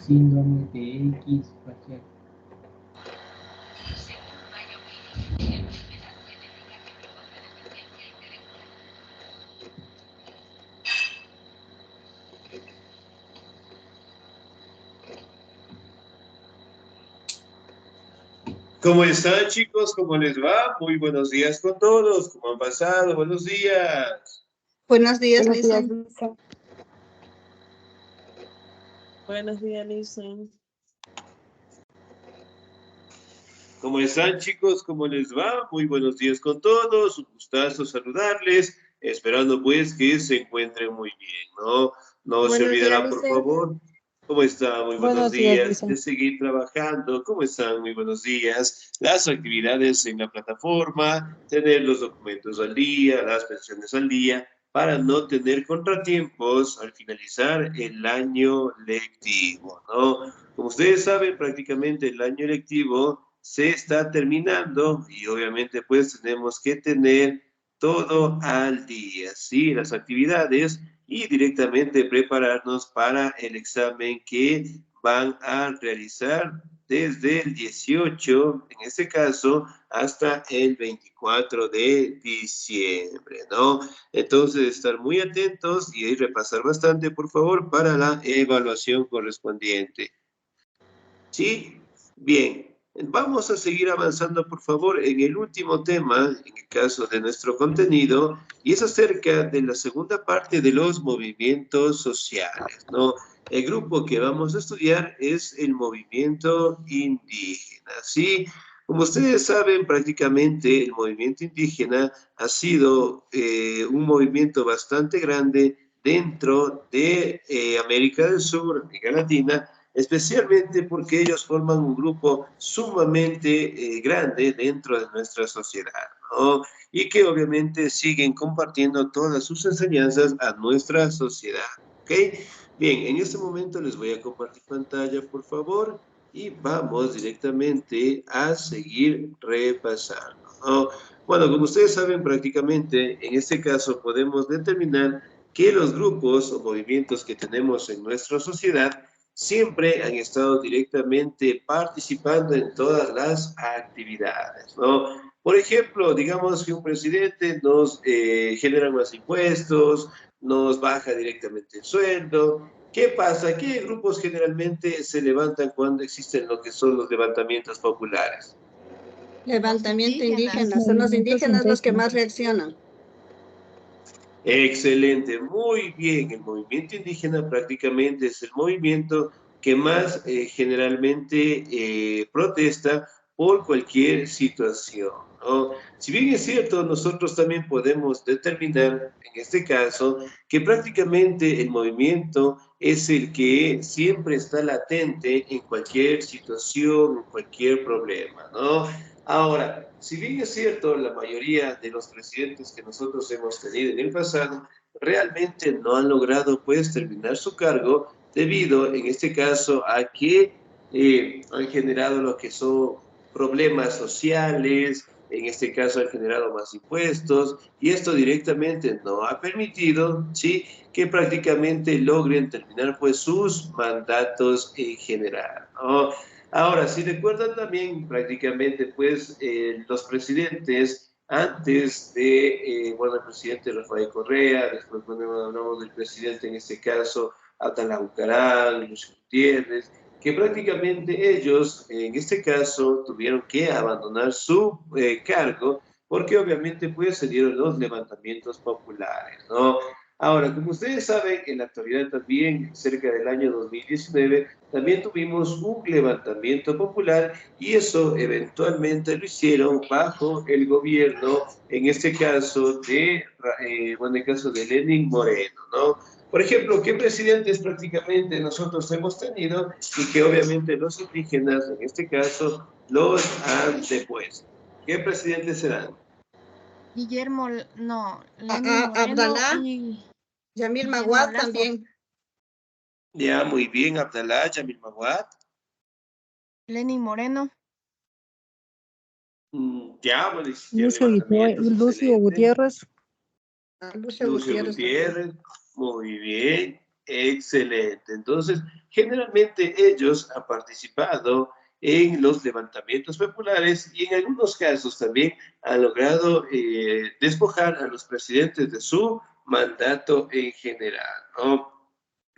Síndrome de X, cualquier. ¿Cómo están, chicos? ¿Cómo les va? Muy buenos días con todos. ¿Cómo han pasado? Buenos días. Buenos días, Buenos días, Lisa. Lisa. Buenos días, Lisa. ¿Cómo están, chicos? ¿Cómo les va? Muy buenos días con todos. Un gustazo saludarles. Esperando, pues, que se encuentren muy bien, ¿no? No se Buenos días, olvidará, por Lisa. favor. ¿Cómo están? Muy buenos Buenos días, días. Lisa. De seguir trabajando. ¿Cómo están? Muy buenos días. Las actividades en la plataforma, tener los documentos al día, las pensiones al día, para no tener contratiempos al finalizar el año lectivo, ¿no? Como ustedes saben, prácticamente el año lectivo se está terminando y obviamente pues tenemos que tener todo al día, ¿sí? Las actividades y directamente prepararnos para el examen que van a realizar desde el 18, en este caso, hasta el 24 de diciembre, ¿no? Entonces, estar muy atentos y ahí repasar bastante, por favor, para la evaluación correspondiente. ¿Sí? Bien. Vamos a seguir avanzando, por favor, en el último tema, en el caso de nuestro contenido, y es acerca de la segunda parte de los movimientos sociales, ¿no? El grupo que vamos a estudiar es el movimiento indígena, ¿sí? Como ustedes saben, prácticamente el movimiento indígena ha sido un movimiento bastante grande dentro de América del Sur, América Latina, especialmente porque ellos forman un grupo sumamente grande dentro de nuestra sociedad, ¿no? Y que obviamente siguen compartiendo todas sus enseñanzas a nuestra sociedad, ¿ok? Bien, en este momento les voy a compartir pantalla, por favor, y vamos directamente a seguir repasando, ¿no? Bueno, como ustedes saben, prácticamente en este caso podemos determinar que los grupos o movimientos que tenemos en nuestra sociedad siempre han estado directamente participando en todas las actividades, ¿no? Por ejemplo, digamos que un presidente nos genera más impuestos, nos baja directamente el sueldo. ¿Qué pasa? ¿Qué grupos generalmente se levantan cuando existen lo que son los levantamientos populares? Levantamiento indígena. Son los indígenas los que más reaccionan. Excelente, muy bien. El movimiento indígena prácticamente es el movimiento que más generalmente protesta por cualquier situación, ¿no? Si bien es cierto, nosotros también podemos determinar, en este caso, que prácticamente el movimiento es el que siempre está latente en cualquier situación, en cualquier problema, ¿no? Ahora, si bien es cierto, la mayoría de los presidentes que nosotros hemos tenido en el pasado realmente no han logrado pues terminar su cargo debido en este caso a que han generado lo que son problemas sociales, en este caso han generado más impuestos y esto directamente no ha permitido, ¿sí?, que prácticamente logren terminar pues sus mandatos en general, ¿no? Ahora, si recuerdan también prácticamente, pues, los presidentes, antes de, bueno, el presidente Rafael Correa, después, bueno, hablamos del presidente, en este caso, Atalá Bucaram, Luis Gutiérrez, que prácticamente ellos, en este caso, tuvieron que abandonar su cargo, porque obviamente, pues, se dieron los levantamientos populares, ¿no? Ahora, como ustedes saben, en la actualidad también, cerca del año 2019, también tuvimos un levantamiento popular y eso eventualmente lo hicieron bajo el gobierno, en este caso de, bueno, en el caso de Lenín Moreno, ¿no? Por ejemplo, ¿qué presidentes prácticamente nosotros hemos tenido y que obviamente los indígenas, en este caso, los han depuesto? ¿Qué presidentes serán? Guillermo, no, Lenín Moreno Abdalá, y Yamil Guillermo Maguad Lazo. también. Ya, muy bien, Abdalá, Yamil Maguad. Lenín Moreno. Ya, bueno, hicieron Lucio levantamientos, excelente. Gutiérrez. Lucio Lucio Gutiérrez también. Gutiérrez, muy bien. Excelente. Entonces, generalmente ellos han participado en los levantamientos populares y en algunos casos también han logrado despojar a los presidentes de su mandato en general, ¿no?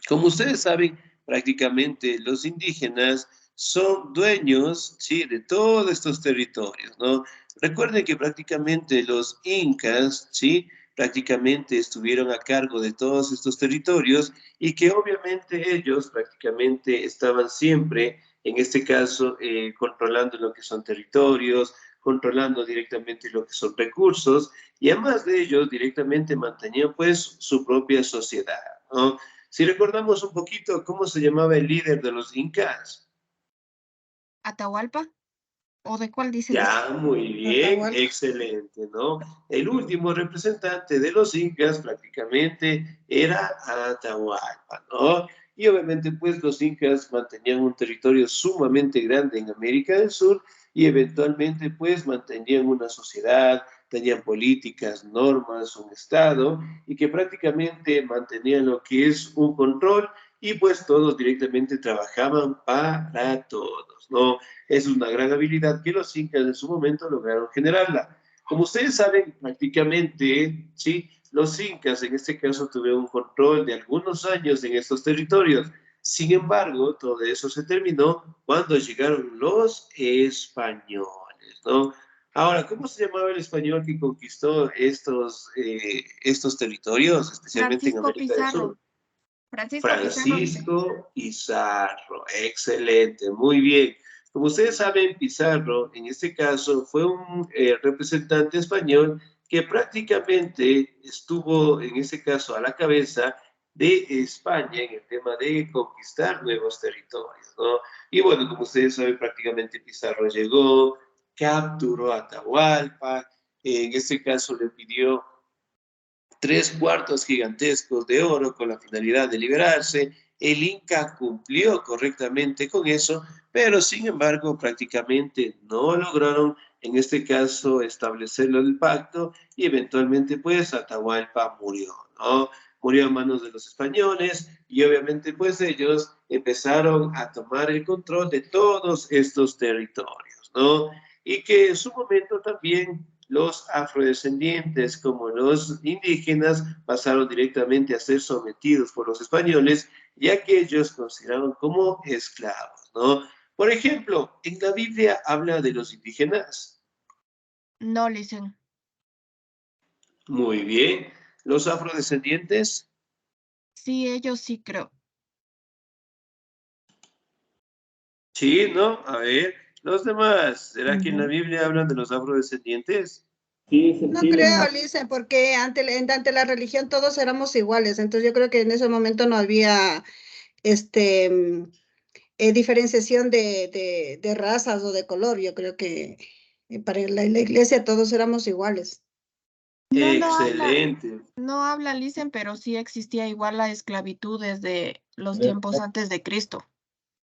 Como ustedes saben, prácticamente los indígenas son dueños, sí, de todos estos territorios, ¿no? Recuerden que prácticamente los incas, sí, prácticamente estuvieron a cargo de todos estos territorios y que obviamente ellos prácticamente estaban siempre, en este caso, controlando lo que son territorios, controlando directamente lo que son recursos y además de ellos directamente mantenían pues su propia sociedad, ¿no? Si recordamos un poquito cómo se llamaba el líder de los incas. ¿Atahualpa? ¿O de cuál dice? Ya, muy bien, Atahualpa. excelente, ¿no? El último representante de los incas prácticamente era Atahualpa, ¿no? Y obviamente pues los incas mantenían un territorio sumamente grande en América del Sur y eventualmente pues mantenían una sociedad, tenían políticas, normas, un estado y que prácticamente mantenían lo que es un control y pues todos directamente trabajaban para todos, ¿no? Es una gran habilidad que los incas en su momento lograron generarla. Como ustedes saben, prácticamente, sí, los incas en este caso tuvieron un control de algunos años en estos territorios. Sin embargo, todo eso se terminó cuando llegaron los españoles, ¿no? Ahora, ¿cómo se llamaba el español que conquistó estos territorios, especialmente en Francisco América del Sur? Pizarro. Francisco Pizarro dice. Francisco Pizarro, excelente, muy bien. Como ustedes saben, Pizarro, en este caso, fue un representante español que prácticamente estuvo, en este caso, a la cabeza de España en el tema de conquistar nuevos territorios, ¿no? Y bueno, como ustedes saben, prácticamente Pizarro llegó, capturó a Atahualpa, en este caso le pidió 3 cuartos gigantescos de oro con la finalidad de liberarse. El Inca cumplió correctamente con eso, pero sin embargo prácticamente no lograron en este caso establecerlo el pacto y eventualmente pues Atahualpa murió, ¿no? Murió a manos de los españoles y obviamente pues ellos empezaron a tomar el control de todos estos territorios, ¿no? Y que en su momento también los afrodescendientes como los indígenas pasaron directamente a ser sometidos por los españoles, ya que ellos consideraron como esclavos, ¿no? Por ejemplo, en la Biblia habla de los indígenas. No, listen. Muy bien. Los afrodescendientes. Sí, ellos sí creo. Sí, ¿no? A ver, los demás. ¿Será que en la Biblia hablan de los afrodescendientes? No creo, Lisa, porque ante la religión todos éramos iguales, entonces yo creo que en ese momento no había diferenciación de razas o de color. Yo creo que para la iglesia todos éramos iguales. Excelente. No habla Listen, pero sí existía igual la esclavitud desde los tiempos antes de Cristo.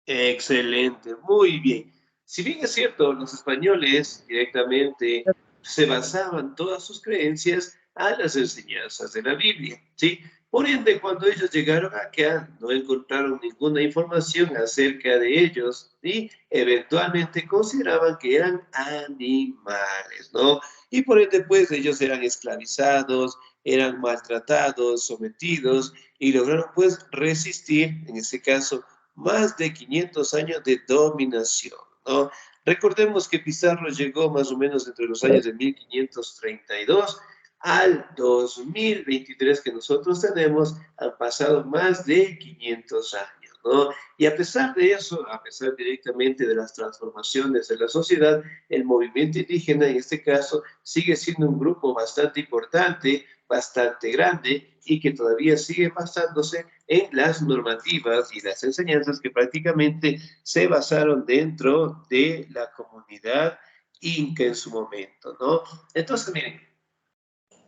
Excelente, muy bien. Si bien es cierto, los españoles directamente se basaban todas sus creencias a las enseñanzas de la Biblia, ¿sí? Por ende, cuando ellos llegaron acá, no encontraron ninguna información acerca de ellos y eventualmente consideraban que eran animales, ¿no? Y por ende, pues, ellos eran esclavizados, eran maltratados, sometidos y lograron, pues, resistir, en este caso, más de 500 años de dominación, ¿no? Recordemos que Pizarro llegó más o menos entre los años de 1532 al 2023 que nosotros tenemos, han pasado más de 500 años, ¿no? Y a pesar de eso, a pesar directamente de las transformaciones de la sociedad, el movimiento indígena en este caso sigue siendo un grupo bastante importante, bastante grande y que todavía sigue basándose en las normativas y las enseñanzas que prácticamente se basaron dentro de la comunidad inca en su momento, ¿no? Entonces, miren,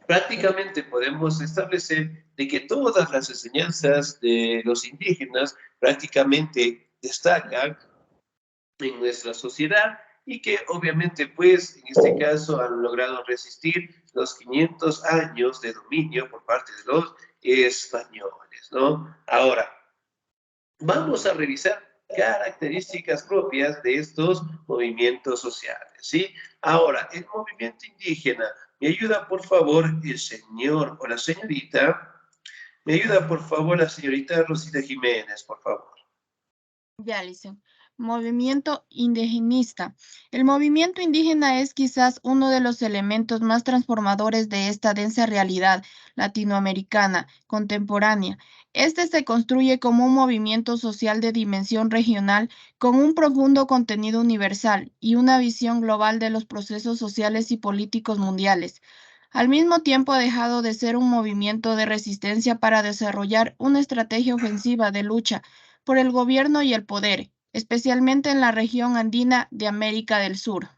prácticamente podemos establecer de que todas las enseñanzas de los indígenas prácticamente destacan en nuestra sociedad y que obviamente pues en este caso han logrado resistir los 500 años de dominio por parte de los españoles, ¿no? Ahora, vamos a revisar características propias de estos movimientos sociales, ¿sí? Ahora, el movimiento indígena, ¿me ayuda por favor el señor o la señorita? ¿Me ayuda por favor la señorita Rosita Jiménez, por favor? Ya, Licen. Movimiento indigenista. El movimiento indígena es quizás uno de los elementos más transformadores de esta densa realidad latinoamericana contemporánea. Este se construye como un movimiento social de dimensión regional con un profundo contenido universal y una visión global de los procesos sociales y políticos mundiales. Al mismo tiempo ha dejado de ser un movimiento de resistencia para desarrollar una estrategia ofensiva de lucha por el gobierno y el poder, especialmente en la región andina de América del Sur.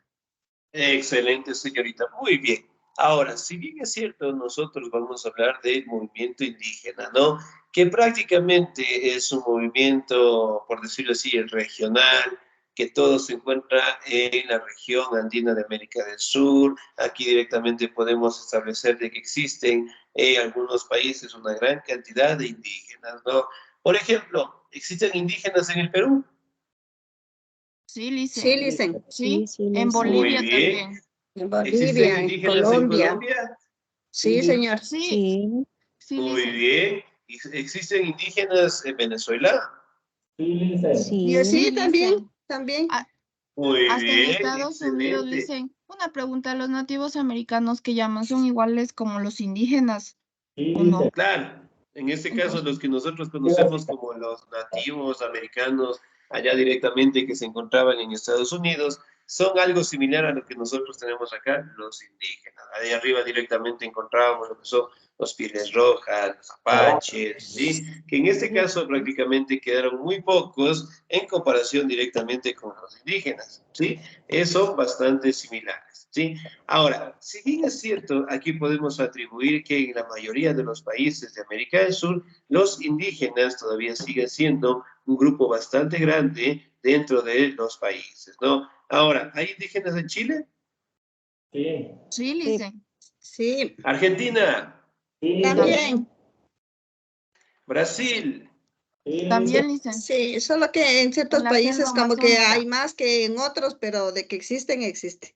Excelente, señorita. Muy bien. Ahora, si bien es cierto, nosotros vamos a hablar del movimiento indígena, ¿no? Que prácticamente es un movimiento, por decirlo así, regional, que todo se encuentra en la región andina de América del Sur. Aquí directamente podemos establecer de que existen en algunos países una gran cantidad de indígenas, ¿no? Por ejemplo, ¿existen indígenas en el Perú? Sí, Lice. Sí, Licen. Sí, sí, en Licen. Muy Bolivia bien. también. En ¿Existen Bolivia, en indígenas en Colombia. Colombia? Sí, señor. Sí, Sí, sí, Muy Lice. bien. ¿Existen indígenas en Venezuela? Y sí. sí, también, Lice. también. A- Muy Hasta en bien, Estados Unidos, excelente. Lice. Una pregunta, ¿los nativos americanos que llaman son iguales como los indígenas o no? Claro, en este caso Ujú. los que nosotros conocemos como los nativos americanos, allá directamente que se encontraban en Estados Unidos, son algo similar a lo que nosotros tenemos acá, los indígenas. Ahí arriba directamente encontrábamos lo que son los pieles rojas, los apaches, ¿sí? Que en este caso prácticamente quedaron muy pocos en comparación directamente con los indígenas, ¿sí? Son bastante similares, ¿sí? Ahora, si bien es cierto, aquí podemos atribuir que en la mayoría de los países de América del Sur, los indígenas todavía siguen siendo un grupo bastante grande dentro de los países, ¿no? Ahora, ¿hay indígenas en Chile? Sí, Sí, Lice. Sí, Argentina, también. También. Brasil. También, Lice. Sí, solo que en ciertos En la selva países como que hay amazónica. más que en otros, pero de que existen, existe.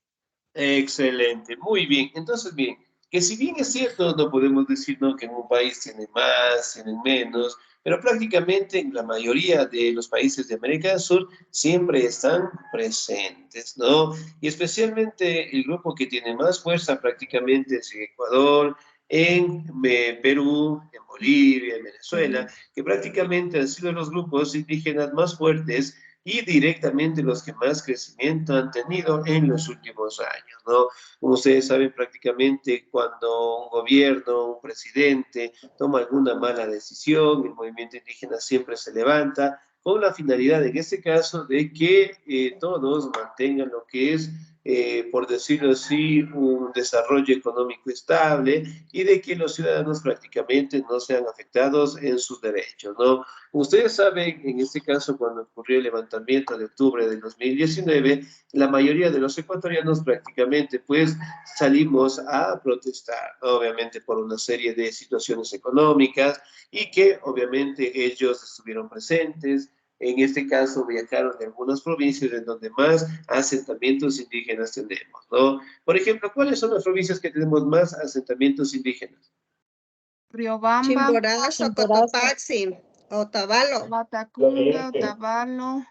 Excelente, muy bien. Entonces, bien, que si bien es cierto, no podemos decir ¿no? que en un país tiene más, tienen menos, pero prácticamente en la mayoría de los países de América del Sur siempre están presentes, ¿no? Y especialmente el grupo que tiene más fuerza prácticamente es en Ecuador, en Perú, en Bolivia, en Venezuela, que prácticamente han sido los grupos indígenas más fuertes y directamente los que más crecimiento han tenido en los últimos años, ¿no? Como ustedes saben, prácticamente cuando un gobierno, un presidente toma alguna mala decisión, el movimiento indígena siempre se levanta con la finalidad, en este caso, de que todos mantengan lo que es, por decirlo así, un desarrollo económico estable y de que los ciudadanos prácticamente no sean afectados en sus derechos, ¿no? Ustedes saben, en este caso, cuando ocurrió el levantamiento de octubre del 2019, la mayoría de los ecuatorianos prácticamente, pues, salimos a protestar, ¿no? Obviamente por una serie de situaciones económicas y que, obviamente, ellos estuvieron presentes. En este caso, viajaron de algunas provincias en donde más asentamientos indígenas tenemos, ¿no? Por ejemplo, ¿cuáles son las provincias que tenemos más asentamientos indígenas? Riobamba, Chimborazo, Cotopaxi, Otavalo. Latacunga, Otavalo.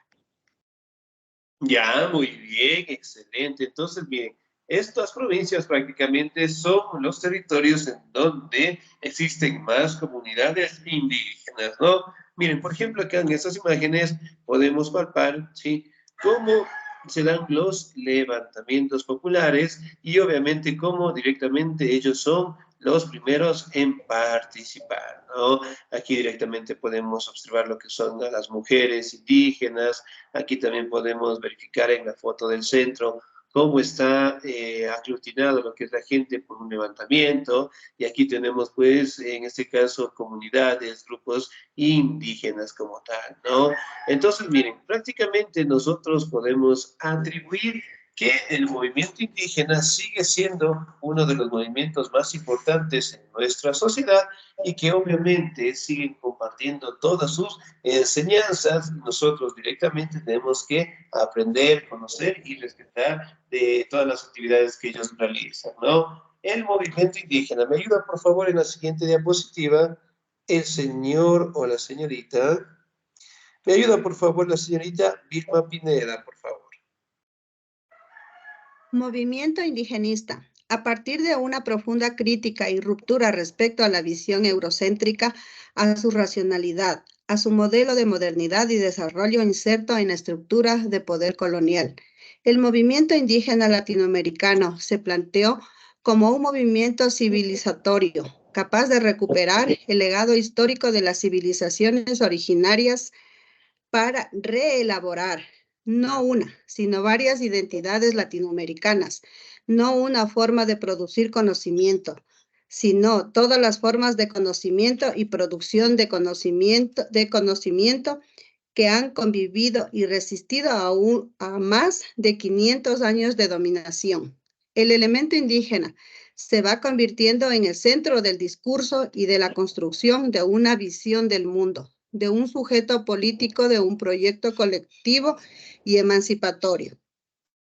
Ya, muy bien, excelente. Entonces, bien, estas provincias prácticamente son los territorios en donde existen más comunidades indígenas, ¿no? Miren, por ejemplo, acá en estas imágenes podemos palpar, ¿sí? Cómo se dan los levantamientos populares y obviamente cómo directamente ellos son los primeros en participar, ¿no? Aquí directamente podemos observar lo que son a las mujeres indígenas. Aquí también podemos verificar en la foto del centro cómo está aglutinado lo que es la gente por un levantamiento. Y aquí tenemos, pues, en este caso, comunidades, grupos indígenas como tal, ¿no? Entonces, miren, prácticamente nosotros podemos atribuir que el movimiento indígena sigue siendo uno de los movimientos más importantes en nuestra sociedad y que obviamente siguen compartiendo todas sus enseñanzas. Nosotros directamente tenemos que aprender, conocer y respetar de todas las actividades que ellos realizan, ¿no? El movimiento indígena. ¿Me ayuda, por favor, en la siguiente diapositiva? El señor o la señorita. ¿Me ayuda, por favor, la señorita Vilma Pineda, por favor? Movimiento indigenista. A partir de una profunda crítica y ruptura respecto a la visión eurocéntrica, a su racionalidad, a su modelo de modernidad y desarrollo inserto en la estructura de poder colonial. El movimiento indígena latinoamericano se planteó como un movimiento civilizatorio, capaz de recuperar el legado histórico de las civilizaciones originarias para reelaborar no una, sino varias identidades latinoamericanas, no una forma de producir conocimiento, sino todas las formas de conocimiento y producción de conocimiento que han convivido y resistido a más de 500 años de dominación. El elemento indígena se va convirtiendo en el centro del discurso y de la construcción de una visión del mundo, de un sujeto político, de un proyecto colectivo y emancipatorio.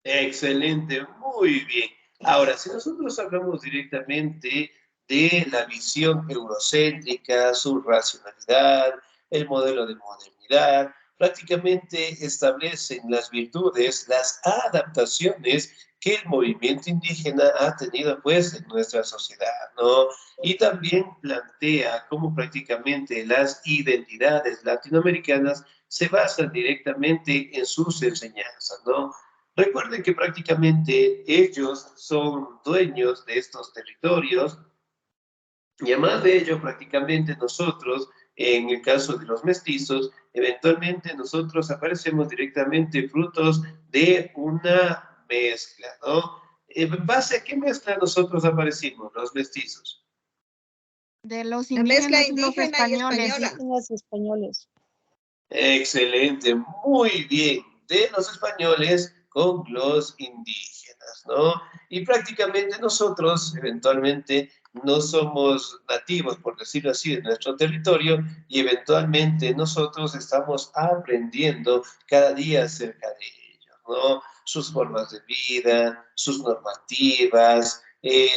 Excelente, muy bien. Ahora, si nosotros hablamos directamente de la visión eurocéntrica, su racionalidad, el modelo de modernidad, prácticamente establecen las virtudes, las adaptaciones que el movimiento indígena ha tenido pues en nuestra sociedad, ¿no? Y también plantea cómo prácticamente las identidades latinoamericanas se basan directamente en sus enseñanzas, ¿no? Recuerden que prácticamente ellos son dueños de estos territorios y además de ello, prácticamente nosotros, en el caso de los mestizos, eventualmente nosotros aparecemos directamente frutos de una mezcla, ¿no? ¿En base a qué mezcla nosotros aparecimos, los mestizos? De los La mezcla indígenas y los indígena y españoles. española. Los españoles. Excelente, muy bien. De los españoles con los indígenas, ¿no? Y prácticamente nosotros, eventualmente, no somos nativos, por decirlo así, de nuestro territorio y eventualmente nosotros estamos aprendiendo cada día acerca de ellos, ¿no? Sus formas de vida, sus normativas,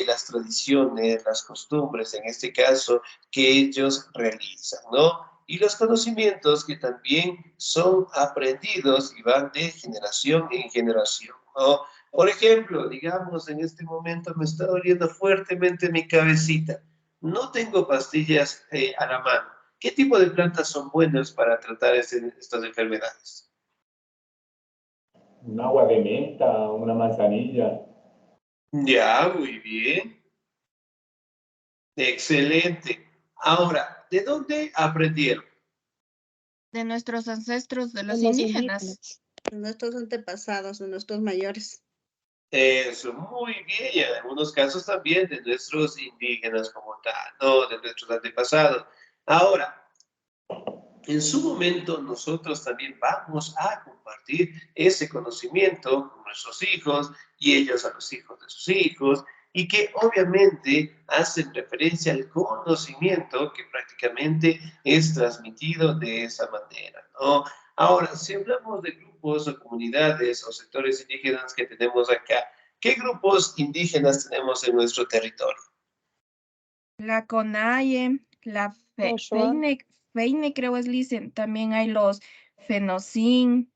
las tradiciones, las costumbres, en este caso, que ellos realizan, ¿no? Y los conocimientos que también son aprendidos y van de generación en generación, ¿no? Por ejemplo, digamos, en este momento me está doliendo fuertemente mi cabecita. No tengo pastillas a la mano. ¿Qué tipo de plantas son buenas para tratar estas enfermedades? Un agua de menta, una manzanilla. Ya, muy bien. Excelente. Ahora, ¿de dónde aprendieron? De nuestros ancestros, de los De los indígenas. Nuestros antepasados, de nuestros mayores. Eso, muy bien, y en algunos casos también de nuestros indígenas como tal, no, de nuestros antepasados. Ahora, en su momento nosotros también vamos a compartir ese conocimiento con nuestros hijos y ellos a los hijos de sus hijos y que obviamente hacen referencia al conocimiento que prácticamente es transmitido de esa manera, ¿no? Ahora, si hablamos de grupos o comunidades o sectores indígenas que tenemos acá, ¿qué grupos indígenas tenemos en nuestro territorio? La CONAIE, la Los Shuar. FEINE creo es Licen. También hay los FENOCIN,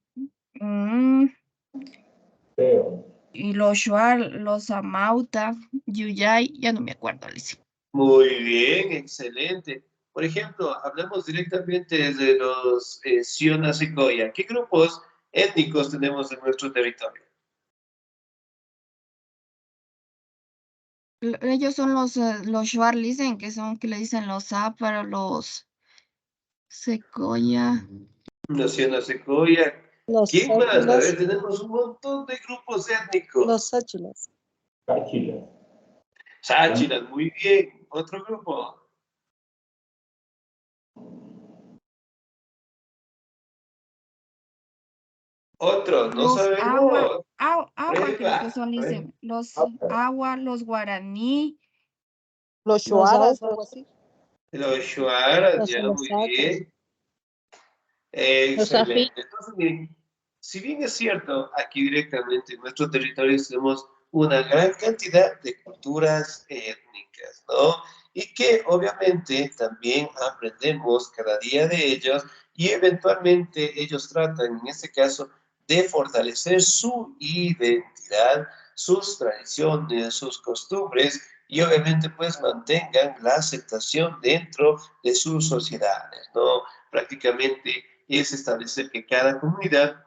Feo. y los Shuar, los Amauta, Yuyay, ya no me acuerdo, Licen. Muy bien, excelente. Por ejemplo, hablamos directamente desde los Siona Secoya. ¿Qué grupos étnicos tenemos en nuestro territorio? Ellos son los Shuar Licen, que le dicen los Zápara, los Secoya. Los Siona Secoya. Los ¿Quién más? A sáchilas. ver, tenemos un montón de grupos étnicos. Los sáchilas. Cáchilas. Sáchilas, muy bien. Otro grupo. Otros, no Los agua, sabemos. agua creo que son, Prueba. dicen. Los Aucas. agua, los guaraní, Los Los shuaras, algo aucas, así. Los shuaras, los ya, muy aucas, bien. los ají, Excelente. Entonces, miren, si bien es cierto, aquí directamente en nuestro territorio tenemos una gran cantidad de culturas étnicas, ¿no? Y que obviamente también aprendemos cada día de ellos y eventualmente ellos tratan, en este caso, de fortalecer su identidad, sus tradiciones, sus costumbres y obviamente pues mantengan la aceptación dentro de sus sociedades, ¿no? Prácticamente es establecer que cada comunidad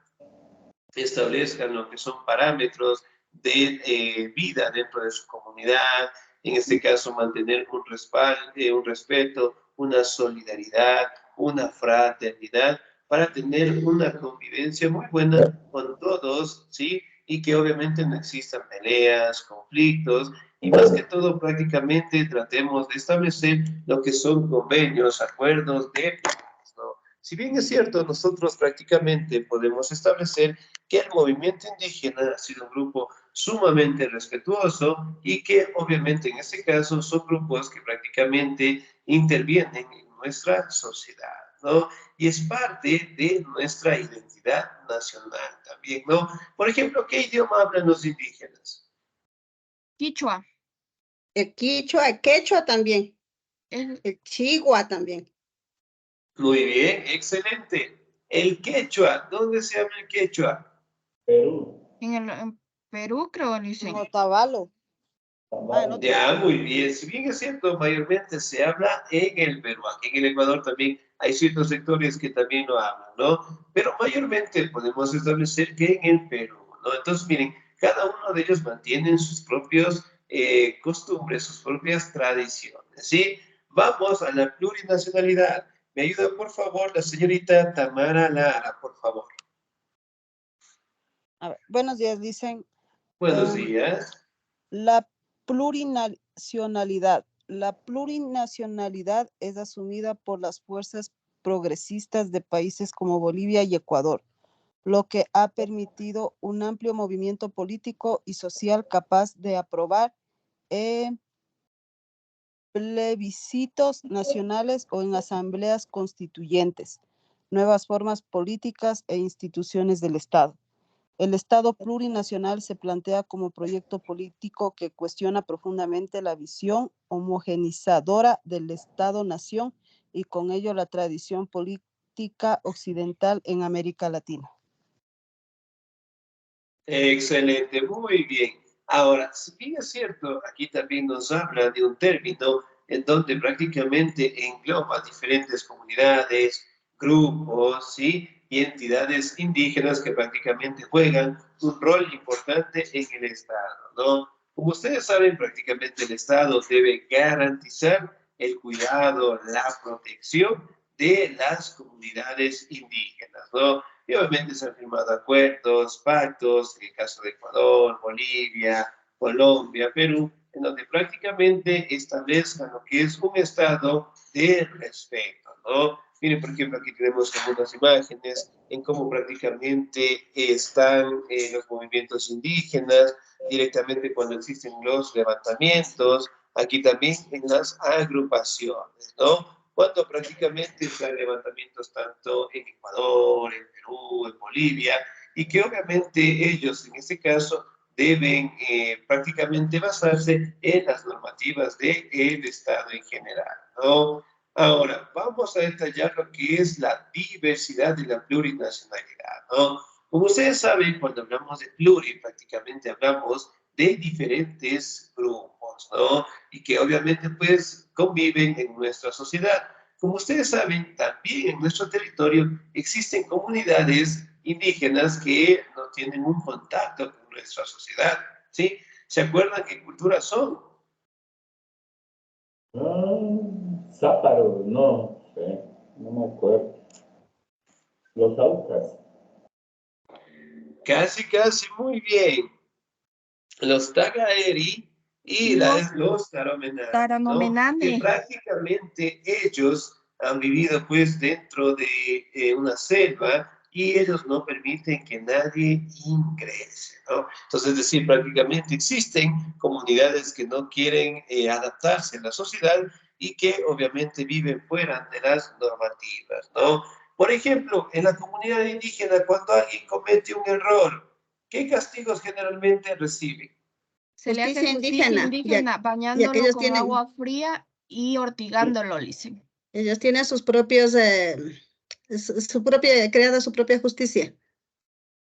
establezca lo que son parámetros de vida dentro de su comunidad, en este caso mantener un respaldo, un respeto, una solidaridad, una fraternidad, para tener una convivencia muy buena con todos, ¿sí? Y que obviamente no existan peleas, conflictos, y más que todo prácticamente tratemos de establecer lo que son convenios, acuerdos de paz, ¿no? Si bien es cierto, nosotros prácticamente podemos establecer que el movimiento indígena ha sido un grupo sumamente respetuoso y que obviamente en este caso son grupos que prácticamente intervienen en nuestra sociedad, ¿no? Y es parte de nuestra identidad nacional también, ¿no? Por ejemplo, ¿qué idioma hablan los indígenas? quichua. El quichua, el quechua también, El, el chigua también. Muy bien, excelente. El quechua, ¿dónde se habla el quechua? Perú. en Perú creo, En dicen. Otavalo. Ah, en otro. Ya, muy bien. Si bien es cierto, mayormente se habla en el Perú. Aquí en el Ecuador también hay ciertos sectores que también lo hablan, ¿no? Pero mayormente podemos establecer que en el Perú, ¿no? Entonces, miren, cada uno de ellos mantiene sus propios costumbres, sus propias tradiciones, ¿sí? Vamos a la plurinacionalidad. ¿Me ayuda, por favor, la señorita Tamara Lara, por favor? A ver, buenos días, dicen Buenos días. la plurinacionalidad. La plurinacionalidad es asumida por las fuerzas progresistas de países como Bolivia y Ecuador, lo que ha permitido un amplio movimiento político y social capaz de aprobar plebiscitos nacionales o en asambleas constituyentes, nuevas formas políticas e instituciones del Estado. El Estado plurinacional se plantea como proyecto político que cuestiona profundamente la visión homogenizadora del Estado-nación y con ello la tradición política occidental en América Latina. Excelente, muy bien. Ahora, si bien es cierto, aquí también nos habla de un término en donde prácticamente engloba diferentes comunidades, grupos, ¿sí? Y entidades indígenas que prácticamente juegan un rol importante en el Estado, ¿no? Como ustedes saben, prácticamente el Estado debe garantizar el cuidado, la protección de las comunidades indígenas, ¿no? Y obviamente se han firmado acuerdos, pactos, en el caso de Ecuador, Bolivia, Colombia, Perú, en donde prácticamente establezcan lo que es un estado de respeto, ¿no? Miren, por ejemplo, aquí tenemos algunas imágenes en cómo prácticamente están los movimientos indígenas, directamente cuando existen los levantamientos, aquí también en las agrupaciones, ¿no? Cuando prácticamente están levantamientos tanto en Ecuador, en Perú, en Bolivia, y que obviamente ellos en este caso deben prácticamente basarse en las normativas del Estado en general, ¿no? Ahora, vamos a detallar lo que es la diversidad y la plurinacionalidad, ¿no? Como ustedes saben, cuando hablamos de pluri, prácticamente hablamos de diferentes grupos, ¿no? Y que obviamente pues conviven en nuestra sociedad. Como ustedes saben, también en nuestro territorio existen comunidades indígenas que no tienen un contacto con nuestra sociedad, ¿sí? ¿Se acuerdan qué culturas son? Záparo, no sé, no me acuerdo. Los aucas. Casi, casi, muy bien. Los Tagaeri y Los los Taramenanes, ¿no? Que taranomenane. prácticamente ellos han vivido pues dentro de una selva y ellos no permiten que nadie ingrese, ¿no? Entonces, es decir, prácticamente existen comunidades que no quieren adaptarse a la sociedad y que obviamente viven fuera de las normativas, ¿no? Por ejemplo, en la comunidad indígena, cuando alguien comete un error, ¿qué castigos generalmente recibe? Se le hace Justicia justicia indígena, indígena ya que bañándolo ellos con tienen, agua fría y ortigándolo, dicen. ellos tienen sus propios, su propia, creada su propia justicia.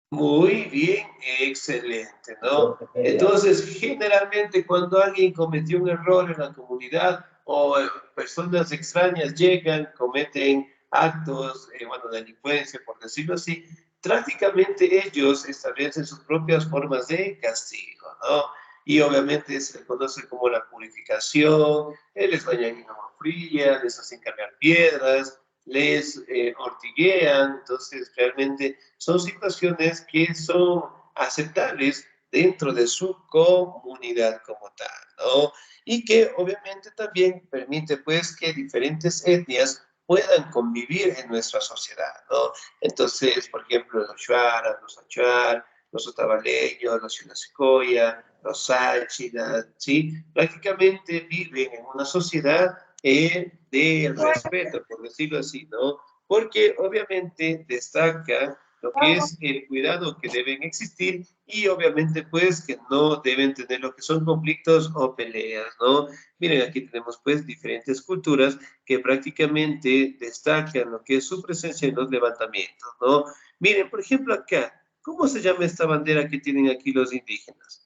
Muy bien, excelente, ¿no? Entonces, generalmente cuando alguien cometió un error en la comunidad o personas extrañas llegan, cometen actos, bueno, de delincuencia, por decirlo así, prácticamente ellos establecen sus propias formas de castigo, ¿no? Y obviamente se le conoce como la purificación, les bañan en agua fría, les hacen cargar piedras, les ortiguean, entonces realmente son situaciones que son aceptables dentro de su comunidad como tal, ¿no? Y que obviamente también permite pues que diferentes etnias puedan convivir en nuestra sociedad, ¿no? Entonces, por ejemplo, los Shuaras, los Achuar, los Otavaleños, los Yunasecoya, los Sáchinas, ¿sí? Prácticamente viven en una sociedad de respeto, por decirlo así, ¿no? Porque obviamente destaca lo que es el cuidado que deben existir y obviamente pues que no deben tener lo que son conflictos o peleas, ¿no? Miren, aquí tenemos pues diferentes culturas que prácticamente destacan lo que es su presencia en los levantamientos, ¿no? Miren, por ejemplo acá, ¿cómo se llama esta bandera que tienen aquí los indígenas?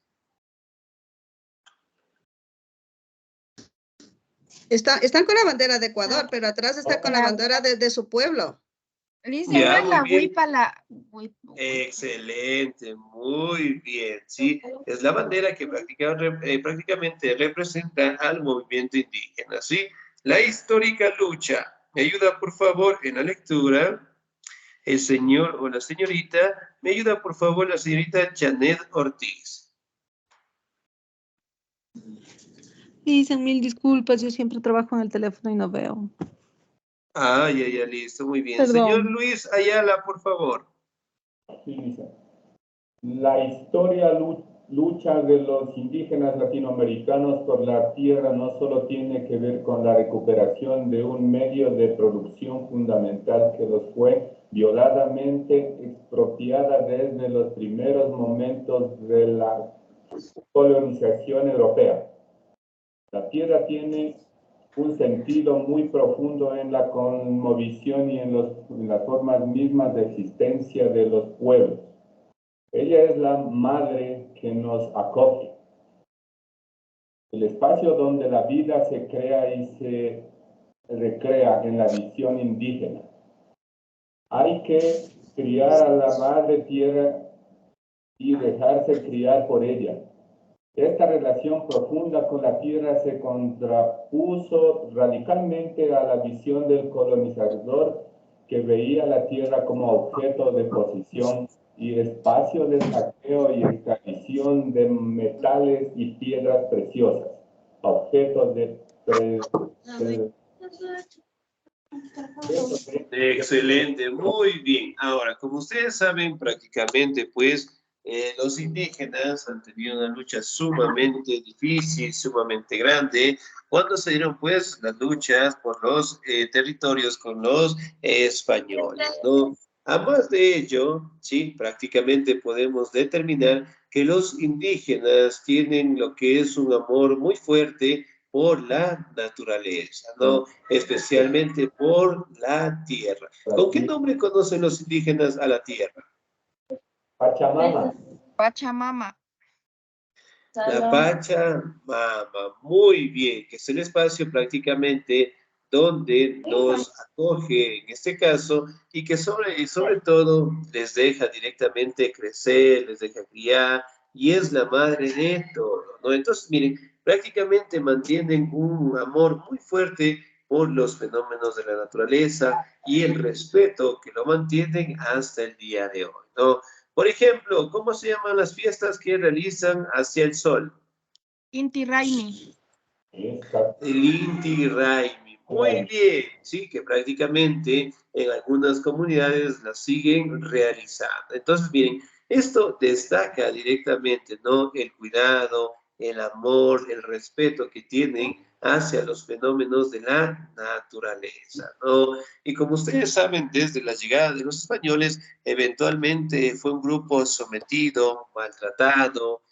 Están con la bandera de Ecuador, pero atrás está con la bandera de su pueblo. Dicen, no Ya, es muy la bien. huípala. Excelente, muy bien, sí. Es la bandera que prácticamente representa al movimiento indígena, ¿sí? La histórica lucha. ¿Me ayuda, por favor, en la lectura? El señor o la señorita. ¿Me ayuda, por favor, la señorita Janet Ortiz? Dicen mil disculpas, yo siempre trabajo en el teléfono y no veo. Ah, ya, listo, muy bien. Perdón. Señor Luis Ayala, por favor. Sí, dice. La historia lucha de los indígenas latinoamericanos por la tierra no solo tiene que ver con la recuperación de un medio de producción fundamental que los fue violadamente expropiada desde los primeros momentos de la colonización europea. La tierra tiene un sentido muy profundo en la cosmovisión y en las formas mismas de existencia de los pueblos. Ella es la madre que nos acoge. El espacio donde la vida se crea y se recrea en la visión indígena. Hay que criar a la madre tierra y dejarse criar por ella. Esta relación profunda con la tierra se contrapuso radicalmente a la visión del colonizador que veía la tierra como objeto de posesión y espacio de saqueo y extracción de metales y piedras preciosas, objeto de Excelente, muy bien. Ahora, como ustedes saben, prácticamente, pues, los indígenas han tenido una lucha sumamente difícil, sumamente grande, cuando se dieron, pues, las luchas por los territorios con los españoles, ¿no? Además de ello, sí, prácticamente podemos determinar que los indígenas tienen lo que es un amor muy fuerte por la naturaleza, ¿no? Especialmente por la tierra. ¿Con qué nombre conocen los indígenas a la tierra? Pachamama. Pachamama. La Pachamama, muy bien, que es el espacio prácticamente donde los acoge en este caso y que sobre todo les deja directamente crecer, les deja criar y es la madre de todo, ¿no? Entonces, miren, prácticamente mantienen un amor muy fuerte por los fenómenos de la naturaleza y el respeto que lo mantienen hasta el día de hoy, ¿no? Por ejemplo, ¿cómo se llaman las fiestas que realizan hacia el sol? Inti Raimi. El Inti Raimi, Muy bien, sí, que prácticamente en algunas comunidades la siguen realizando. Entonces, miren, esto destaca directamente, ¿no? El cuidado, el amor, el respeto que tienen hacia los fenómenos de la naturaleza, ¿no? Y como ustedes saben, desde la llegada de los españoles, eventualmente fue un grupo sometido, maltratado,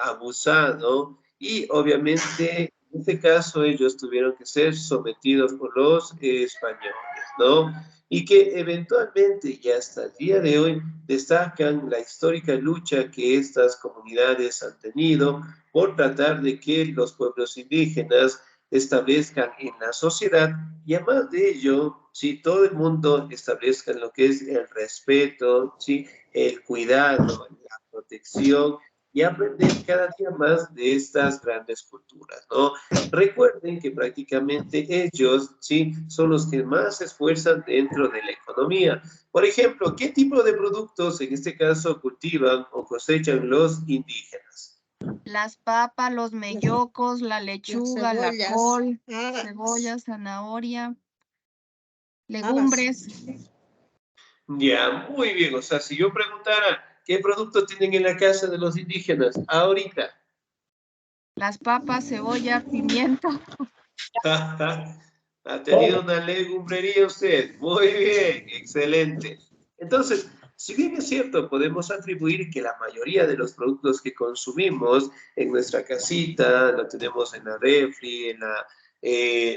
abusado, y obviamente en este caso ellos tuvieron que ser sometidos por los españoles, ¿no? Y que eventualmente y hasta el día de hoy destacan la histórica lucha que estas comunidades han tenido por tratar de que los pueblos indígenas establezcan en la sociedad y además de ello, si todo el mundo establezca lo que es el respeto, ¿sí? El cuidado, la protección y aprender cada día más de estas grandes culturas, ¿no? Recuerden que prácticamente ellos, ¿sí? Son los que más se esfuerzan dentro de la economía. Por ejemplo, ¿qué tipo de productos en este caso cultivan o cosechan los indígenas? Las papas, los mellocos, la lechuga, la cebollas, col, habas. cebolla, zanahoria, Habas. legumbres. Ya, muy bien. O sea, si yo preguntara, ¿qué productos tienen en la casa de los indígenas ahorita? Las papas, cebolla, pimiento. Ha tenido una legumbrería usted. Muy bien, excelente. Entonces, si bien es cierto, podemos atribuir que la mayoría de los productos que consumimos en nuestra casita, lo tenemos en la refri, en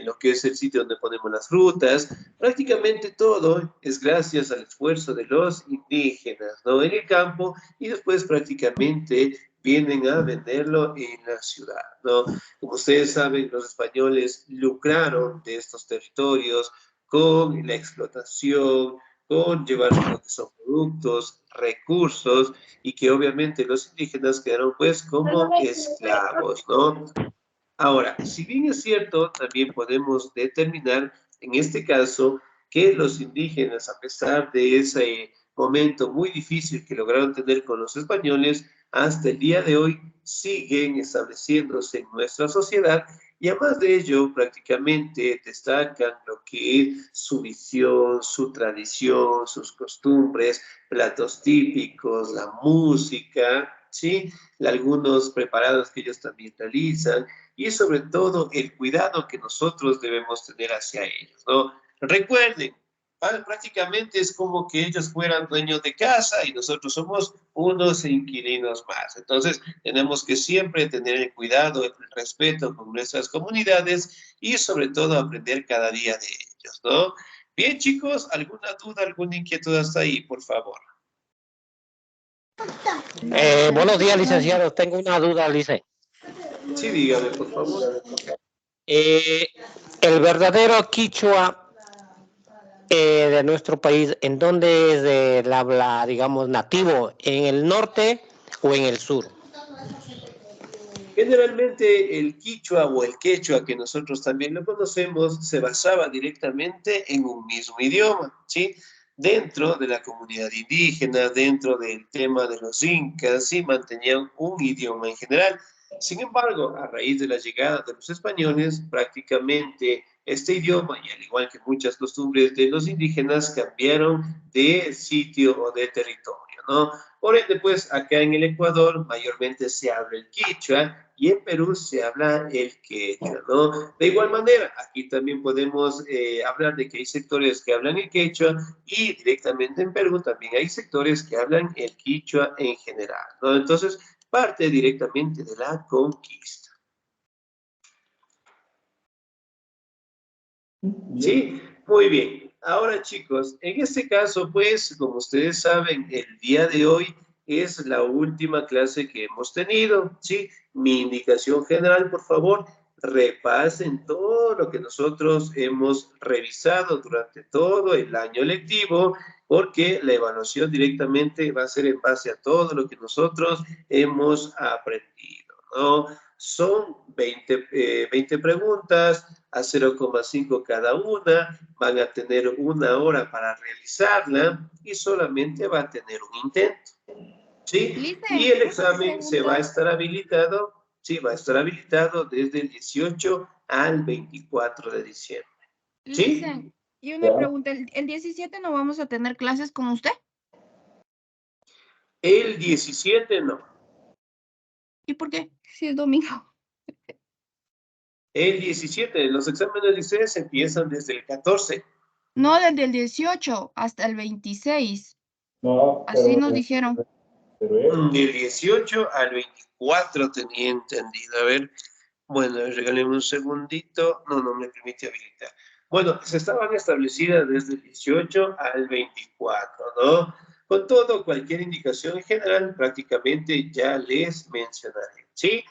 lo que es el sitio donde ponemos las frutas, prácticamente todo es gracias al esfuerzo de los indígenas, ¿no? En el campo y después prácticamente vienen a venderlo en la ciudad, ¿no? Como ustedes saben, los españoles lucraron de estos territorios con la explotación, con llevar lo que son productos, recursos, y que obviamente los indígenas quedaron pues como esclavos, ¿no? Ahora, si bien es cierto, también podemos determinar en este caso que los indígenas, a pesar de ese momento muy difícil que lograron tener con los españoles, hasta el día de hoy siguen estableciéndose en nuestra sociedad y además de ello prácticamente destacan lo que es su visión, su tradición, sus costumbres, platos típicos, la música, ¿sí? Algunos preparados que ellos también realizan y sobre todo el cuidado que nosotros debemos tener hacia ellos, ¿no? Recuerden, prácticamente es como que ellos fueran dueños de casa y nosotros somos unos inquilinos más. Entonces, tenemos que siempre tener el cuidado, el respeto con nuestras comunidades y sobre todo aprender cada día de ellos, ¿no? Bien, chicos, ¿alguna duda, alguna inquietud hasta ahí, por favor? Buenos días, licenciado. Tengo una duda, Lice. Sí, dígame, por favor. El verdadero quichua de nuestro país, ¿en dónde es el habla, digamos, nativo? ¿En el norte o en el sur? Generalmente el quichua o el quechua, que nosotros también lo conocemos, se basaba directamente en un mismo idioma, ¿sí? Dentro de la comunidad indígena, dentro del tema de los incas, sí mantenían un idioma en general. Sin embargo, a raíz de la llegada de los españoles, prácticamente este idioma, y al igual que muchas costumbres de los indígenas, cambiaron de sitio o de territorio, ¿no? Por ende, pues acá en el Ecuador mayormente se habla el quichua y en Perú se habla el quechua, ¿no? De igual manera, aquí también podemos hablar de que hay sectores que hablan el quechua y directamente en Perú también hay sectores que hablan el quichua en general, ¿no? Entonces, parte directamente de la conquista. Sí, muy bien. Ahora, chicos, en este caso, pues, como ustedes saben, el día de hoy es la última clase que hemos tenido, ¿sí? Mi indicación general, por favor, repasen todo lo que nosotros hemos revisado durante todo el año lectivo, porque la evaluación directamente va a ser en base a todo lo que nosotros hemos aprendido, ¿no? Son 20 preguntas, a 0,5 cada una, van a tener 1 hora para realizarla y solamente va a tener un intento, ¿sí? Lice, Y el una examen se va a pregunta. estar habilitado, sí, va a estar habilitado desde el 18 al 24 de diciembre. ¿Sí? Licen, y una pregunta, ¿el 17 no vamos a tener clases con usted? El 17 no. ¿Y por qué? Si es domingo. El 17, los exámenes de ustedes empiezan desde el 14. No, desde el 18 hasta el 26. No, Así nos dijeron. Del 18 al 24 tenía entendido. A ver, bueno, regáleme un segundito. No me permite habilitar. Bueno, se estaban establecidas desde el 18 al 24, ¿no? Con todo, cualquier indicación en general, prácticamente ya les mencionaré, ¿sí?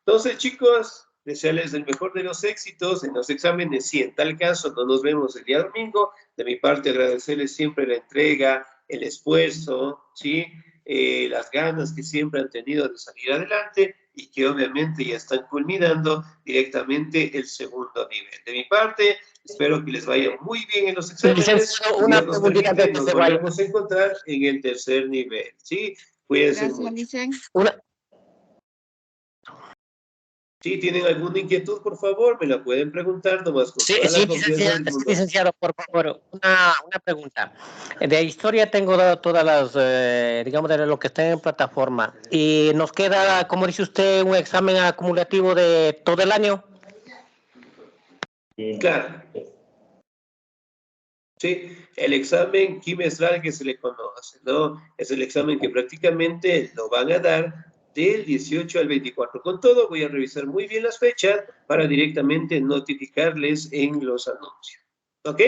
Entonces, chicos, desearles el mejor de los éxitos en los exámenes. Si en tal caso no nos vemos el día domingo, de mi parte agradecerles siempre la entrega, el esfuerzo, ¿sí? Las ganas que siempre han tenido de salir adelante y que obviamente ya están culminando directamente el segundo nivel. De mi parte, espero que les vaya muy bien en los exámenes. Una Dios nos preguntita permite, antes de nos que se vaya. volvemos a encontrar en el tercer nivel, ¿sí? Cuídense Gracias, mucho. Licen. Si tienen alguna inquietud, por favor, me la pueden preguntar nomás con Sí, toda la sí, confianza del mundo. licenciado, por favor, una pregunta. De historia tengo todas las, digamos, de lo que está en plataforma. Y nos queda, como dice usted, un examen acumulativo de todo el año. Claro. Sí, el examen quimestral que se le conoce, ¿no? Es el examen que prácticamente lo van a dar del 18 al 24. Con todo, voy a revisar muy bien las fechas para directamente notificarles en los anuncios. ¿Ok?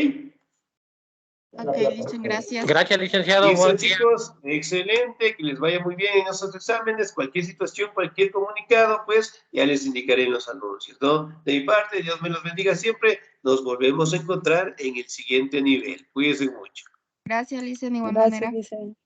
Ok, Licen, gracias. Gracias, licenciado. Listo, Buen día. chicos, excelente, que les vaya muy bien en esos exámenes. Cualquier situación, cualquier comunicado, pues ya les indicaré en los anuncios, ¿no? De mi parte, Dios me los bendiga siempre. Nos volvemos a encontrar en el siguiente nivel. Cuídense mucho. Gracias, Licen, de igual Gracias, manera. Licen.